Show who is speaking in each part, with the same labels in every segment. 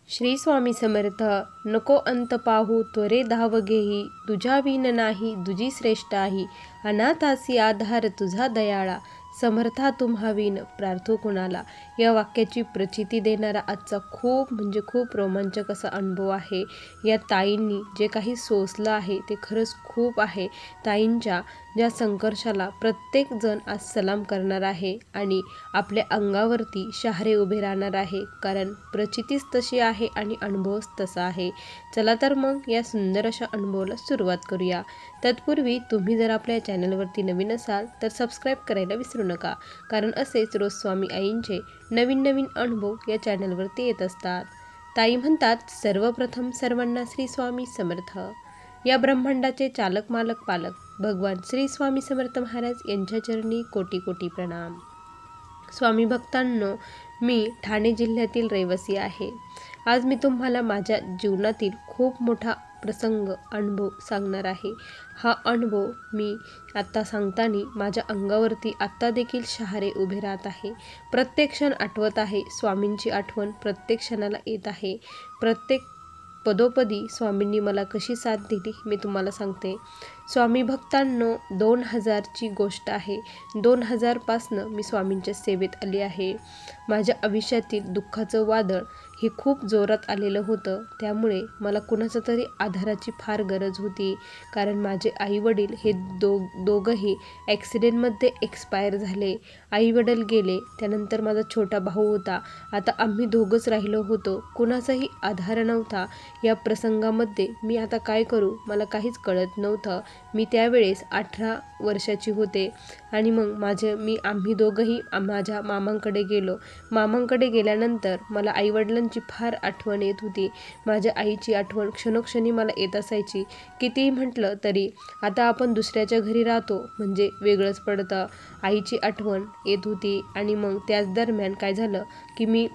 Speaker 1: श्री स्वामी समर्थ. नको अंत पाहू त्वरे धाव घेही, तुझ्या विन नाही दुजी श्रेष्ठाही. अनाथासी आधार तुझा दयाळा, समर्था तुम्हा विन प्रार्थो कुणाला. या वाक्याची प्रचिती देणारा आजचा खूप रोमांचक असा अनुभव आहे. या ताईंनी जे काही सोसलं आहे ते खरंच खूप आहे. ताईंच्या ज्या संघर्षाला प्रत्येक जण आज सलाम करणार आहे आणि आपल्या अंगावरती शहारे उभे राहणार आहे, कारण प्रचितीच तशी आहे आणि अनुभवच तसा आहे. चला तर मग या सुंदर अशा अनुभवाला सुरुवात करूया. तत्पूर्वी तुम्ही जर आपल्या चॅनलवरती नवीन असाल तर सबस्क्राईब करायला विसरू नका, कारण असेच रोज स्वामी आईंचे नवीन अनुभव या चॅनलवरती येत असतात. ताई म्हणतात, सर्वप्रथम सर्वांना श्री स्वामी समर्थ. या ब्रह्मांडाचे चालक मालक पालक भगवान श्री स्वामी समर्थ महाराज यांच्या चरणी कोटी प्रणाम. स्वामी भक्तांनो, मी ठाणे जिल्ह्यातील रहिवासी आहे. आज मी तुम्हाला माझ्या जीवनातील खूप मोठा प्रसंग अनुभव सांगणार आहे. हा अनुभव मी आत्ता सांगताना माझ्या अंगावरती आत्ता देखील शहारे उभे राहत आहे. प्रत्येक क्षण आठवत आहे. स्वामींची आठवण प्रत्येक क्षणाला येत आहे. प्रत्येक पदोपदी स्वामींनी मला कशी साथ दिली मी तुम्हाला सांगते. स्वामी भक्तांनो, 2000ची गोष्ट आहे. 2000पासनं मी स्वामींच्या सेवेत आली आहे. माझ्या आयुष्यातील दुःखाचं वादळ हे खूप जोरात आलेलं होतं. त्यामुळे मला कुणाचं तरी आधाराची फार गरज होती, कारण माझे आईवडील हे दोघंही ॲक्सिडेंटमध्ये एक्सपायर झाले. आईवडील गेले, त्यानंतर माझा छोटा भाऊ होता. आता आम्ही दोघंच राहिलो होतो. कुणाचाही आधार नव्हता. या प्रसंगामध्ये मी आता काय करू मला काहीच कळत नव्हतं. मी त्यावेळेस 18 वर्षाची होते आणि मग आम्ही दोघंही माझ्या मामांकडे गेलो. मामांकडे गेल्यानंतर मला आईवडिलांची फार आठवण येत होती. माझ्या आईची आठवण क्षणोक्षणी मला येत असायची. कितीही म्हटलं तरी आता आपण दुसऱ्याच्या घरी राहतो म्हणजे वेगळंच पडतं. आईची आठवण येत होती आणि मग त्याच दरम्यान काय झालं की मी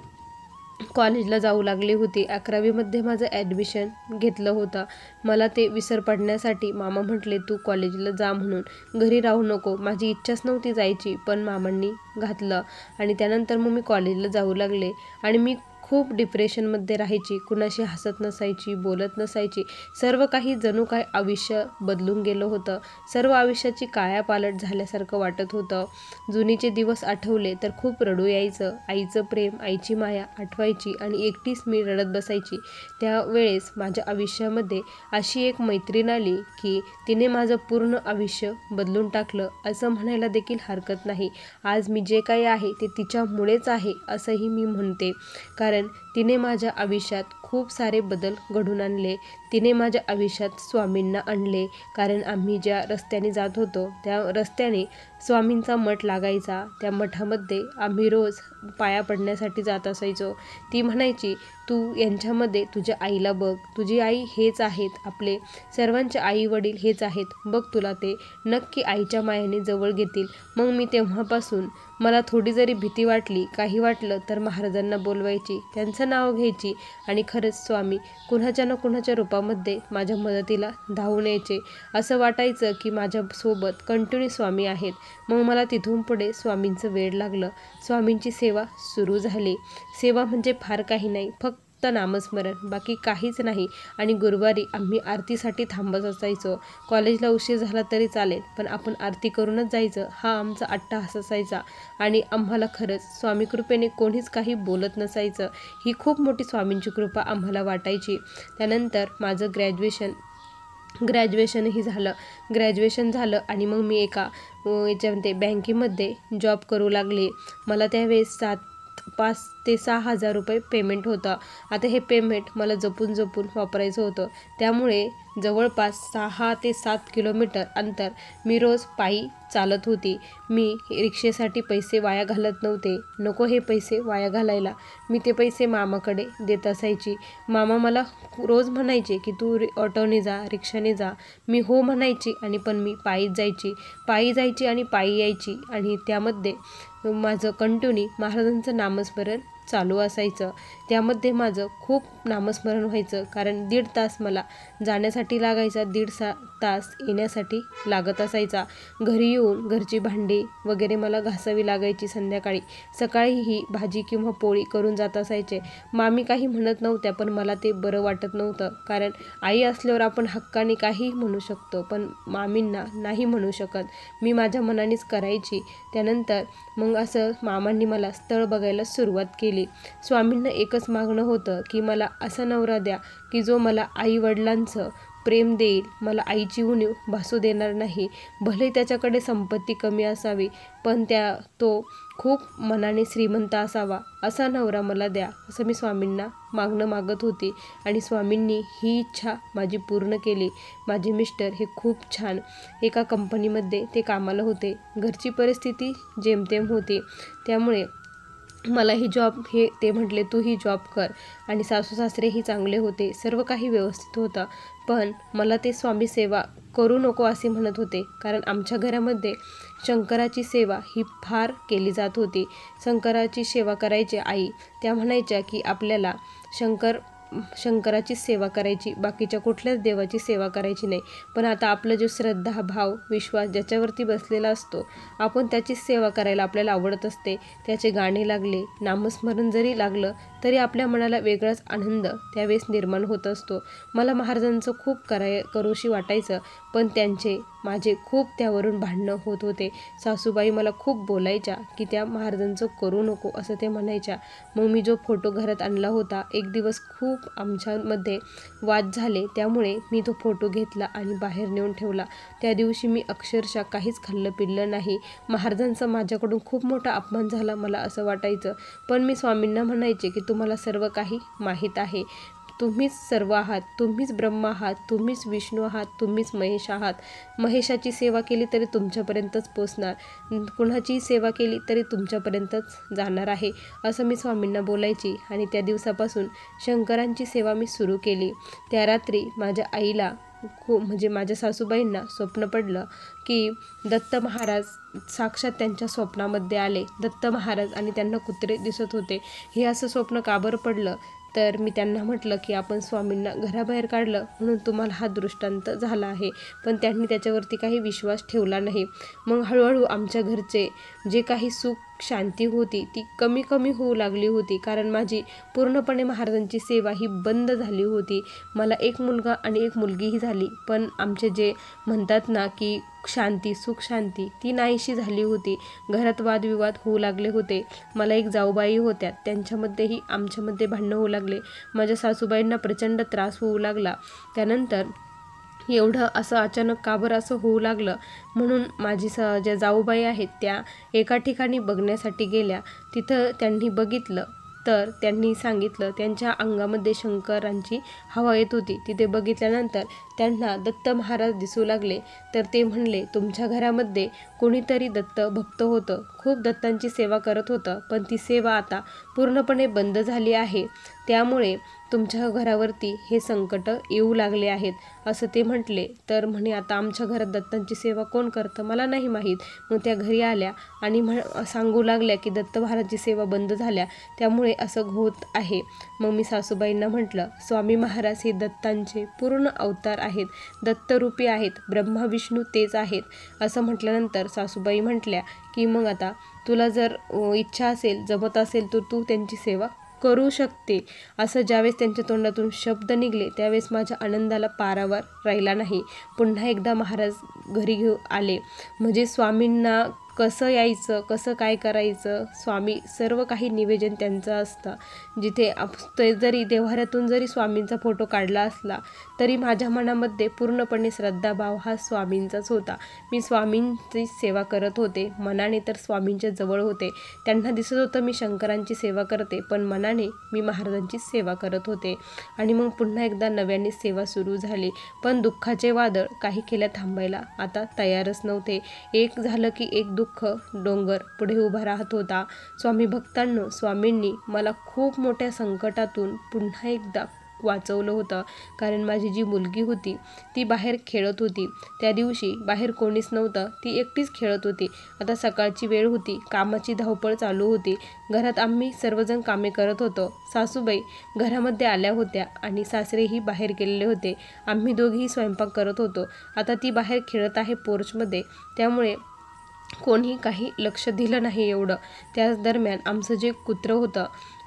Speaker 1: कॉलेजला जाऊ लागले होते. 11वीमध्ये माझं ॲडमिशन घेतलं होतं. मला ते विसर पडण्यासाठी मामा म्हटले, तू कॉलेजला जा म्हणून, घरी राहू नको. माझी इच्छाच नव्हती जायची, पण मामांनी घातलं आणि त्यानंतर मग मी कॉलेजला जाऊ लागले आणि मी खूप डिप्रेशनमध्ये राहायची. कुणाशी हसत नसायची, बोलत नसायची. सर्व काही जणू काय आयुष्य बदलून गेलं होतं. सर्व आयुष्याची कायापालट झाल्यासारखं वाटत होतं. जुनीचे दिवस आठवले तर खूप रडू यायचं. आईचं प्रेम, आईची माया आठवायची आणि एकटीच मी रडत बसायची. त्यावेळेस माझ्या आयुष्यामध्ये अशी एक मैत्रीण आली की तिने माझं पूर्ण आयुष्य बदलून टाकलं असं म्हणायला देखील हरकत नाही. आज मी जे काही आहे ते तिच्यामुळेच आहे असंही मी म्हणते, कारण तिने माझ्या आयुष्यात खूप सारे बदल घडवून आणले. तिने माझ्या आयुष्यात स्वामींना आणले, कारण आम्ही ज्या रस्त्याने जात होतो त्या रस्त्याने स्वामींचा मठ लागायचा. त्या मठामध्ये आम्ही रोज पाया पडण्यासाठी जात असायचो. ती म्हणायची, तू यांच्यामध्ये तुझ्या आईला बघ, तुझी आई हेच आहेत, आपले सर्वांचे आई वडील हेच आहेत, बघ तुला ते नक्की आईच्या मायेने जवळ घेतील. मग मी तेव्हापासून मला थोडी जरी भीती वाटली, काही वाटलं तर महाराजांना बोलवायची, त्यांचं नाव घ्यायची आणि खरंच स्वामी कुणाच्या ना कुणाच्या रूपामध्ये माझ्या मदतीला धावून यायचे. असं वाटायचं की माझ्यासोबत कंटिन्यू स्वामी आहेत. मग मला तिथून पुढे स्वामींचं वेड लागलं. स्वामींची सेवा सुरू झाली. सेवा म्हणजे फार काही नाही, फक्त नामस्मरण, बाकी काहीच नाही. आणि गुरुवारी आम्ही आरतीसाठी थांबत असायचो. कॉलेजला उशीर झाला तरी चालेल, पण आपण आरती करूनच जायचं, हा आमचा अट्टाहास असायचा. आणि आम्हाला खरंच स्वामी कृपेने कोणीच काही बोलत नसायचं. ही खूप मोठी स्वामींची कृपा आम्हाला वाटायची. त्यानंतर माझं ग्रॅज्युएशनही झालं. ग्रॅज्युएशन झालं आणि मग मी एका याच्यामध्ये बँकेमध्ये जॉब करू लागले. मला त्यावेळेस 5 ते 6 हजार रुपये पेमेंट होतं. आता हे पेमेंट मला जपून वापरायचं होतं. त्यामुळे जवळपास 6 ते 7 किलोमीटर अंतर मी रोज पायी चालत होती. मी रिक्षेसाठी पैसे वाया घालत नव्हते. नको हे पैसे वाया घालायला. मी ते पैसे मामाकडे देत असायची. मामा मला रोज म्हणायचे की तू ऑटोने जा, रिक्षाने जा. मी हो म्हणायची आणि पण मी पायीच जायची आणि पायी यायची. आणि त्यामध्ये माझं कंटिन्यू महाराजांचं नामस्मरण चालू असायचं. त्यामध्ये माझं खूप नामस्मरण व्हायचं, कारण 1.5 तास मला जाण्यासाठी लागायचा, 1.5 तास येण्यासाठी लागत असायचा. घरी येऊन घरची भांडी वगैरे मला घासावी लागायची संध्याकाळी. सकाळीही भाजी किंवा पोळी करून जात असायचे. मामी काही म्हणत नव्हत्या, पण मला ते बरं वाटत नव्हतं, कारण आई असल्यावर आपण हक्काने काहीही म्हणू शकतो, पण मामींना नाही म्हणू शकत. मी माझ्या मनानेच करायची. त्यानंतर मग असं मामांनी मला स्थळ बघायला सुरुवात केली. स्वामींना एकच मागणं होतं की मला असा नवरा द्या की जो मला आईवडिलांचं प्रेम देईल, मला आईची उणीव भासू देणार नाही. भले त्याच्याकडे संपत्ती कमी असावी, पण तो खूप मनाने श्रीमंत असावा, असा नवरा मला द्या, असं मी स्वामींना मागणं मागत होती. आणि स्वामींनी ही इच्छा माझी पूर्ण केली. माझे मिस्टर हे खूप छान एका कंपनीमध्ये ते कामाला होते. घरची परिस्थिती जेमतेम होती, त्यामुळे मला ही ते म्हटले तू ही जॉब कर. आणि सासू सासरेही चांगले होते, सर्व काही व्यवस्थित होतं. पण मला ते स्वामी सेवा करू नको असे म्हणत होते, कारण आमच्या घरामध्ये शंकराची सेवा ही फार केली जात होती. शंकराची सेवा करायची आई, त्या म्हणायच्या की आपल्याला शंकराची सेवा करायची, बाकीच्या कुठल्याच देवाची सेवा करायची नाही. पण आता आपला जो श्रद्धा, भाव, विश्वास ज्याच्यावरती बसलेला असतो, आपण त्याचीच सेवा करायला आपल्याला आवडत असते. त्याचे गाणे लागले, नामस्मरण जरी लागलं तरी आपल्या मनाला वेगळाच आनंद त्यावेळेस निर्माण होत असतो. मला महाराजांचं खूप करूशी वाटायचं, पण माझे खूप त्यावरून भांडणं होत होते. सासूबाई मला खूप बोलायच्या की त्या महाराजांचं करू नको असं ते म्हणायच्या. मग मी जो फोटो घरात आणला होता, एक दिवस खूप आमच्यामध्ये वाद झाले, त्यामुळे मी तो फोटो घेतला आणि बाहेर नेऊन ठेवला. त्या दिवशी मी अक्षरशः काहीच खाल्लं पिल्लं नाही. महाराजांचा माझ्याकडून खूप मोठा अपमान झाला मला असं वाटायचं. पण मी स्वामींना म्हणायचे की तुम्हाला सर्व काही माहीत आहे, तुम्हीच सर्व आहात, तुम्हीच ब्रह्म आहात, तुम्हीच विष्णू आहात, तुम्हीच महेश आहात. महेशाची सेवा केली तरी तुमच्यापर्यंतच पोचणार, कुणाचीही सेवा केली तरी तुमच्यापर्यंतच जाणार आहे, असं मी स्वामींना बोलायची. आणि त्या दिवसापासून शंकरांची सेवा मी सुरू केली. त्या रात्री माझ्या आईला माझ्या सासूबाईंना स्वप्न पडलं की दत्त महाराज साक्षात त्यांच्या स्वप्नामध्ये आले. दत्त महाराज आणि त्यांना कुत्रे दिसत होते. हे असं स्वप्न का बरं पडलं, तर मी त्यांना म्हटलं की आपण स्वामींना घराबाहेर काढलं म्हणून तुम्हाला हा दृष्टांत झाला आहे. पण त्यांनी त्याच्यावरती काही विश्वास ठेवला नाही. मग हळूहळू आमच्या घरचे जे काही सुख शांती होती ती कमी कमी होऊ लागली होती, कारण माझी पूर्णपणे महाराजांची सेवा ही बंद झाली होती. मला एक मुलगा आणि एक मुलगीही झाली, पण आमचे जे म्हणतात ना की शांती, सुख शांती, ती नाहीशी झाली होती. घरात वादविवाद होऊ लागले होते. मला एक जाऊबाई होत्या, त्यांच्यामध्येही आमच्यामध्ये भांडणं होऊ लागले. माझ्या सासूबाईंना प्रचंड त्रास होऊ लागला. त्यानंतर एवढं असं अचानक का बरं असं होऊ लागलं, म्हणून माझी ज्या जाऊबाई आहेत त्या एका ठिकाणी बघण्यासाठी गेल्या. तिथं त्यांनी बघितलं तर त्यांनी सांगितलं त्यांच्या अंगामध्ये शंकरांची हवा येत होती. तिथे बघितल्यानंतर त्यांना दत्त महाराज दिसू लागले. तर ते म्हणले तुमच्या घरामध्ये कोणीतरी दत्त भक्त होतं, खूप दत्तांची सेवा करत होतं, पण ती सेवा आता पूर्णपणे बंद झाली आहे, त्यामुळे तुमच्या घरावरती हे संकट येऊ लागले आहेत, असं ते म्हटले. तर म्हणे आता आमच्या घरात दत्तांची सेवा कोण करतं मला नाही माहीत. मग त्या घरी आल्या आणि सांगू लागल्या की दत्त महाराजची सेवा बंद झाल्या, त्यामुळे असं होत आहे. मग मी सासूबाईंना म्हटलं स्वामी महाराज हे दत्तांचे पूर्ण अवतार आहेत, दत्तरूपी आहेत, ब्रह्मा विष्णू तेच आहेत, असं म्हटल्यानंतर सासूबाई म्हटल्या की मग आता तुला जर इच्छा असेल, जमत असेल तर तू त्यांची सेवा करू शकते. असं ज्यावेळेस त्यांच्या तोंडातून शब्द निघले त्यावेळेस माझ्या आनंदाला पारावार राहिला नाही. पुन्हा एकदा महाराज घरी आले, म्हणजे स्वामींना कसं यायचं, कसं काय करायचं, स्वामी सर्व काही निवेदन त्यांचं असतं. जिथे ते जरी देव्हाऱ्यातून जरी स्वामींचा फोटो काढला असला तरी माझ्या मनामध्ये पूर्णपणे श्रद्धाभाव हा स्वामींचाच होता. मी स्वामींची सेवा करत होते, मनाने तर स्वामींच्या जवळ होते. त्यांना दिसत होतं मी शंकरांची सेवा करते, पण मनाने मी महाराजांची सेवा करत होते. आणि मग पुन्हा एकदा नव्याने सेवा सुरू झाली. पण दुःखाचे वादळ काही केल्या थांबायला आता तयारच नव्हते. एक झालं की एक दुःख डोंगर पुढे उभा राहत होता. स्वामी भक्तांनो, स्वामींनी मला खूप मोठ्या संकटातून पुन्हा एकदा वाचवलं होतं. कारण माझी जी मुलगी होती ती बाहेर खेळत होती. त्या दिवशी बाहेर कोणीच नव्हतं, ती एकटीच खेळत होती. आता सकाळची वेळ होती, कामाची धावपळ चालू होती. घरात आम्ही सर्वजण कामे करत होतो. सासूबाई घरामध्ये आल्या होत्या आणि सासरेही बाहेर गेलेले होते. आम्ही दोघेही स्वयंपाक करत होतो. आता ती बाहेर खेळत आहे पोर्चमध्ये, त्यामुळे कोणी काही लक्ष दिलं नाही एवढं. त्याच दरम्यान आमचं जे कुत्रं होतं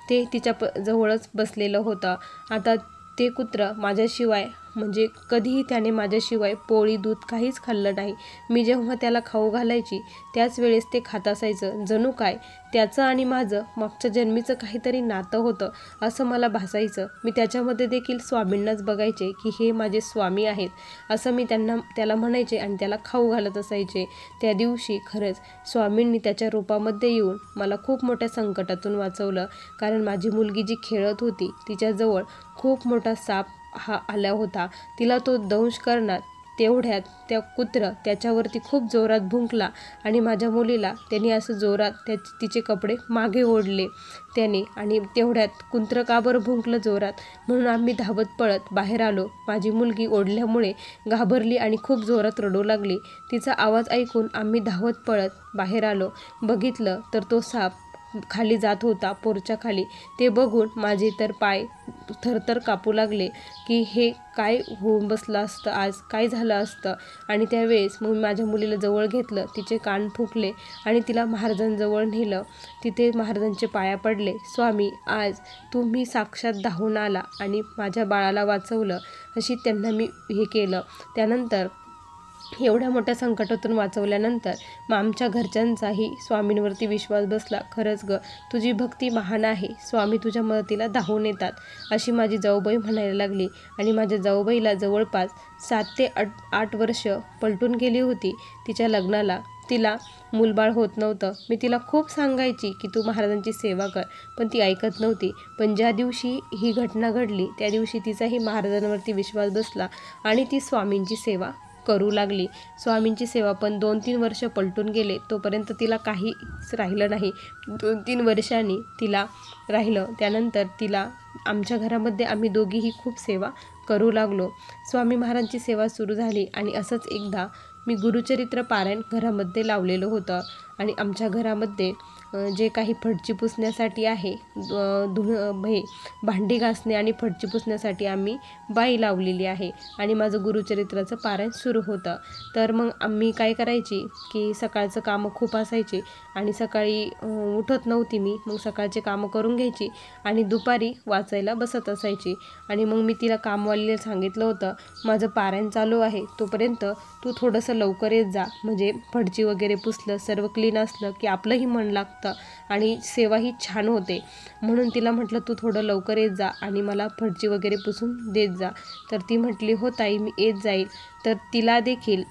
Speaker 1: ते तिच्या जवळच बसलेलं होतं. आता ते कुत्रं माझ्याशिवाय म्हणजे कधीही त्याने माझ्याशिवाय पोळी दूध काहीच खाल्लं नाही. मी जेव्हा त्याला खाऊ घालायची त्याच वेळेस ते खात असायचं. जणू काय त्याचं आणि माझं मागच्या जन्मीचं काहीतरी नातं होतं असं मला भासायचं. मी त्याच्यामध्ये देखील स्वामींनाच बघायचे की हे माझे स्वामी आहेत असं मी त्याला म्हणायचे आणि त्याला खाऊ घालत असायचे. त्या दिवशी खरंच स्वामींनी त्याच्या रूपामध्ये येऊन मला खूप मोठ्या संकटातून वाचवलं. कारण माझी मुलगी जी खेळत होती तिच्याजवळ खूप मोठा साप आला होता. तिला तो दंश करणार तेवढ्यात त्या कुत्रं त्याच्यावरती खूप जोरात भुंकला आणि माझ्या मुलीला त्याने असं जोरात तिचे कपडे मागे ओढले त्याने. आणि तेवढ्यात कुत्रं का बरं भुंकलं जोरात म्हणून आम्ही धावत पळत बाहेर आलो. माझी मुलगी ओढल्यामुळे घाबरली आणि खूप जोरात रडू लागली. तिचा आवाज ऐकून आम्ही धावत पळत बाहेर आलो. बघितलं तर तो साप खाली जात होता पोरच्या खाली. ते बघून माझे तर पाय थरथर कापू लागले की हे काय होऊन बसलं असतं, आज काय झालं असतं. आणि त्यावेळेस मग माझ्या मुलीला जवळ घेतलं, तिचे कान फुकले आणि तिला महाराजांजवळ नेलं. तिथे महाराजांचे पाया पडले. स्वामी, आज तुम्ही साक्षात धावून आला आणि माझ्या बाळाला वाचवलं अशी त्यांना मी हे केलं. त्यानंतर एवढ्या मोठ्या संकटातून वाचवल्यानंतर मग आमच्या घरच्यांचाही स्वामींवरती विश्वास बसला. खरंच ग, तुझी भक्ती महान आहे, स्वामी तुझ्या मदतीला धावून येतात अशी माझी जाऊबाई म्हणायला लागली. आणि माझ्या जाऊबाईला जवळपास 7 ते 8 वर्ष पलटून गेली होती तिच्या लग्नाला. तिला मूलबाळ होत नव्हतं. मी तिला खूप सांगायची की तू महाराजांची सेवा कर, पण ती ऐकत नव्हती. पण ज्या दिवशी ही घटना घडली त्या दिवशी तिचाही महाराजांवरती विश्वास बसला आणि ती स्वामींची सेवा करू लागली. स्वामींची सेवा पण 2-3 वर्ष पलटून गेले, तोपर्यंत तिला काहीच राहिलं नाही. 2-3 वर्षांनी तिला राहिलं. त्यानंतर तिला आमच्या घरामध्ये आम्ही दोघीही खूप सेवा करू लागलो. स्वामी महाराजांची सेवा सुरू झाली आणि असंच एकदा मी गुरुचरित्र पारायण घरामध्ये लावलेलं होतं आणि आमच्या घरामध्ये जे काही फडची पुसण्यासाठी आहे, हे भांडी घासणे आणि फडची पुसण्यासाठी आम्ही बाई लावलेली आहे आणि माझं गुरुचरित्राचं पारायण सुरू होतं. तर मग आम्ही काय करायची की सकाळचं कामं खूप असायचे आणि सकाळी उठत नव्हती मी. मग सकाळचे कामं करून घ्यायची आणि दुपारी वाचायला बसत असायची. आणि मग मी तिला कामवालीला सांगितलं होतं, माझं पारायण चालू आहे तोपर्यंत तू थोडंसं लवकर येत जा, म्हणजे फडची वगैरे पुसलं सर्व क्लीन असलं की आपलंही मन लागतं आणि सेवाही छान होते. म्हणून तिला म्हटलं तू थोडं लवकर येत जा आणि मला फडची वगैरे पुसून देत जा. तर ती म्हटली हो ताई, मी येत जाईल. तर तिला देखील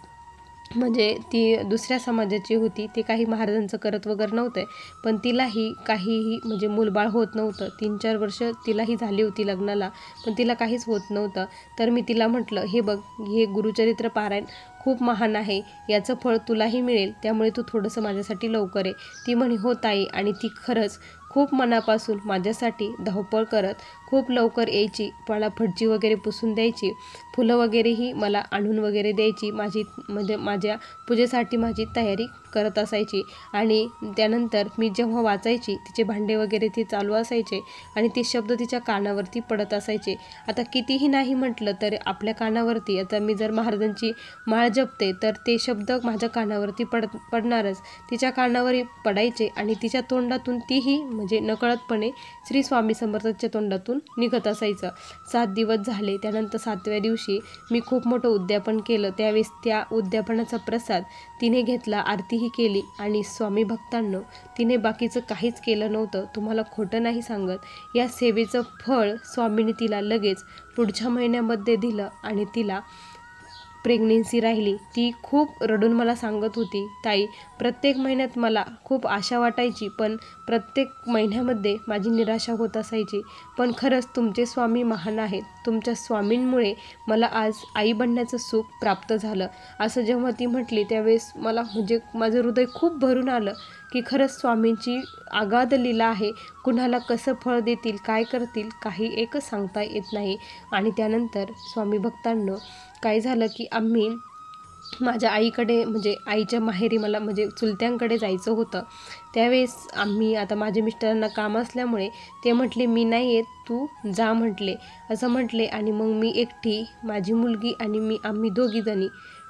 Speaker 1: म्हणजे ती दुसऱ्या समाजाची होती, ते काही महाराजांचं करत वगैरे नव्हतं, पण तिलाही काहीही म्हणजे मूलबाळ होत नव्हतं. 3-4 वर्ष तिलाही झाली होती लग्नाला, पण तिला काहीच होत नव्हतं. तर मी तिला म्हटलं, हे बघ, हे गुरुचरित्र पारायण खूप महान आहे, याचं फळ तुलाही मिळेल, त्यामुळे तू थोडंसं माझ्यासाठी लवकर ये. ती म्हणे हो ताई. आणि ती खरंच खूप मनापासून माझ्यासाठी धावपळ करत खूप लवकर यायची, मला फडची वगैरे पुसून द्यायची, फुलं वगैरेही मला आणून वगैरे द्यायची, म्हणजे माझ्या पूजेसाठी माझी तयारी करत असायची. आणि त्यानंतर मी जेव्हा वाचायची तिचे भांडे वगैरे ते चालू असायचे आणि ते शब्द तिच्या कानावरती पडत असायचे. आता कितीही नाही म्हटलं तर आपल्या कानावरती, आता मी जर महाराजांची माळ जपते तर ते शब्द माझ्या कानावरती पडणारच. तिच्या कानावरही पडायचे आणि तिच्या तोंडातून तीही म्हणजे नकळतपणे श्री स्वामी समर्थांच्या तोंडातून निघत असायचं. 7 दिवस झाले. त्यानंतर 7व्या दिवशी मी खूप मोठं उद्यापन केलं. त्यावेळेस त्या उद्यापनाचा प्रसाद तिने घेतला, आरतीही केली. आणि स्वामी भक्तांनो, तिने बाकीचं काहीच केलं नव्हतं, तुम्हाला खोटं नाही सांगत. या सेवेचं फळ स्वामींनी तिला लगेच पुढच्या महिन्यामध्ये दिलं आणि तिला प्रेग्नेन्सी राहिली. ती खूप रडून मला सांगत होती, ताई, प्रत्येक महिन्यात मला खूप आशा वाटायची, पण प्रत्येक महिन्यामध्ये माझी निराशा होत असायची. पण खरंच तुमचे स्वामी महान आहेत, तुमच्या स्वामींमुळे मला आज आई बनण्याचं सुख प्राप्त झालं. असं जेव्हा ती म्हटली त्यावेळेस मला म्हणजे माझं हृदय खूप भरून आलं की खरंच स्वामींची अगाध लीला आहे. कुणाला कसं फळ देतील, काय करतील, काही एकच सांगता येत नाही. आणि त्यानंतर स्वामी भक्तांनो काय झालं की आम्ही माझ्या आईकडे म्हणजे आईच्या माहेरी मला म्हणजे चुलत्यांकडे जायचं होतं. त्यावेळेस आम्ही आता माझ्या मिस्टरांना काम असल्यामुळे ते म्हटले मी नाही येत, तू जा म्हटले, असं म्हटले. आणि मग मी एकटी, माझी मुलगी आणि आम्ही दोघीजणी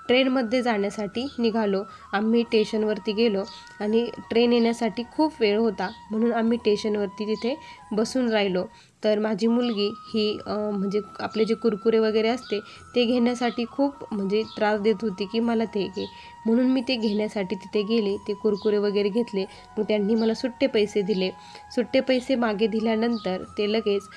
Speaker 1: ट्रेनमध्ये जाण्यासाठी निघालो. आम्ही स्टेशनवरती गेलो आणि ट्रेन येण्यासाठी खूप वेळ होता म्हणून आम्ही स्टेशनवरती तिथे बसून राहिलो. तर माझी मुलगी ही म्हणजे आपले जे कुरकुरे वगैरे असते ते घेण्यासाठी खूप म्हणजे त्रास देत होती की मला ते घे, म्हणून मी ते घेण्यासाठी तिथे गेले. ते कुरकुरे वगैरे घेतले. मग त्यांनी मला सुट्टे पैसे दिले. सुट्टे पैसे मागे दिल्यानंतर ते लगेच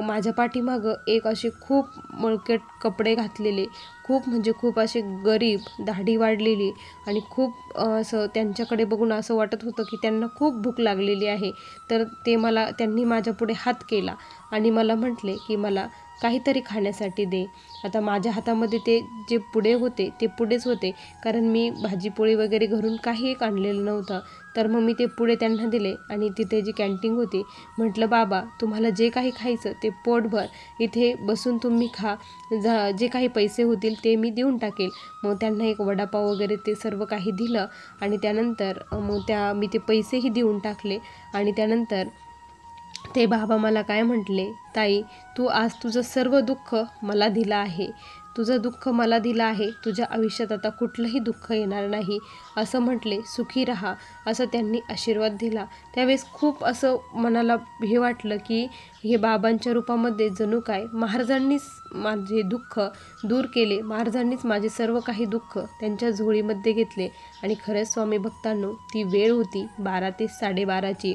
Speaker 1: माझ्या पाठीमागं एक असे खूप मळकट कपडे घातलेले, खूप म्हणजे खूप असे गरीब, दाढी वाढलेली आणि खूप असं त्यांच्याकडे बघून असं वाटत होतं की त्यांना खूप भूक लागलेली आहे. तर त्यांनी माझ्यापुढे हात केला आणि मला म्हटले की मला काहीतरी खाण्यासाठी दे. आता माझ्या हातामध्ये ते जे पुडे होते ते पुडेच होते, कारण मी भाजीपोळी वगैरे घरून काही एक आणलेलं नव्हतं. तर मग मी ते पुडे त्यांना दिले आणि तिथे जी कॅन्टीन होती म्हटलं बाबा तुम्हाला जे काही खायचं ते पोटभर इथे बसून तुम्ही खा, जे काही पैसे होतील ते मी देऊन टाकेल. मग त्यांना एक वडापाव वगैरे ते सर्व काही दिलं आणि त्यानंतर मग मी ते पैसेही देऊन टाकले. आणि त्यानंतर ते बाबा मला काय म्हटले, ताई तू आज तुझं सर्व दुःख मला दिलं आहे, तुझं दुःख मला दिलं आहे, तुझ्या आयुष्यात आता कुठलंही दुःख येणार नाही असं म्हटले. सुखी राहा असं त्यांनी आशीर्वाद दिला. त्यावेळेस खूप असं मनाला हे वाटलं की हे बाबांच्या रूपामध्ये जणू काय महाराजांनीच माझे दुःख दूर केले, महाराजांनीच माझे सर्व काही दुःख त्यांच्या झोळीमध्ये घेतले. आणि खरंच स्वामी भक्तांनो ती वेळ होती 12 ते 12:30ची.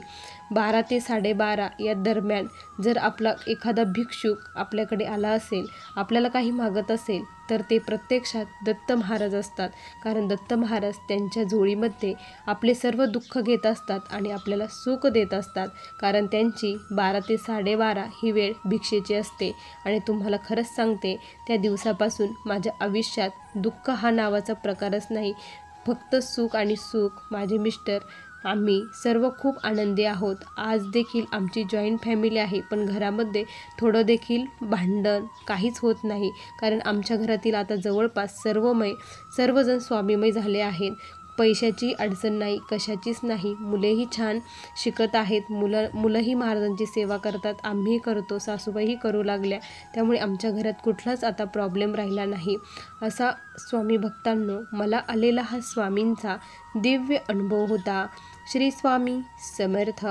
Speaker 1: 12 ते 12:30 या दरम्यान जर आपला एखादा भिक्षुक आपल्याकडे आला असेल, आपल्याला काही मागत असेल, तर ते प्रत्यक्षात दत्त महाराज असतात. कारण दत्त महाराज त्यांच्या झोळीमध्ये आपले सर्व दुःख घेत असतात आणि आपल्याला सुख देत असतात. कारण त्यांची 12 ते 12:30 ही वेळ भिक्षेची असते. आणि तुम्हाला खरंच सांगते, त्या दिवसापासून माझ्या आयुष्यात दुःख हा नावाचा प्रकारच नाही, फक्त सुख आणि सुख. माझे मिस्टर आम्ही सर्व खूप आनंदी आहोत. आज देखील आमची जॉईंट फॅमिली आहे, पण घरामध्ये थोडं देखील भांडण काहीच होत नाही. कारण आमच्या घरातील आता जवळपास सर्वजण स्वामीमय झाले आहेत. पैशाची अडचण नाही, कशाचीच नाही. मुलेही छान शिकत आहेत, मुलंही महाराजांची सेवा करतात, आम्हीही करतो, सासूबाईही करू लागल्या. त्यामुळे आमच्या घरात कुठलाच आता प्रॉब्लेम राहिला नाही. असा स्वामी भक्तांनो मला आलेला हा स्वामींचा दिव्य अनुभव होता. श्री स्वामी समर्थ.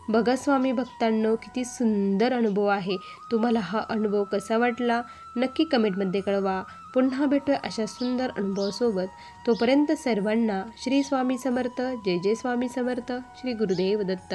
Speaker 1: बघा स्वामी भक्तांनो किती सुंदर अनुभव आहे. तुम्हाला हा अनुभव कसा वाटला नक्की कमेंटमध्ये कळवा. पुन्हा भेटूया अशा सुंदर अनुभवासोबत. तोपर्यंत सर्वांना श्री स्वामी समर्थ. जय जय स्वामी समर्थ. श्री गुरुदेव दत्त.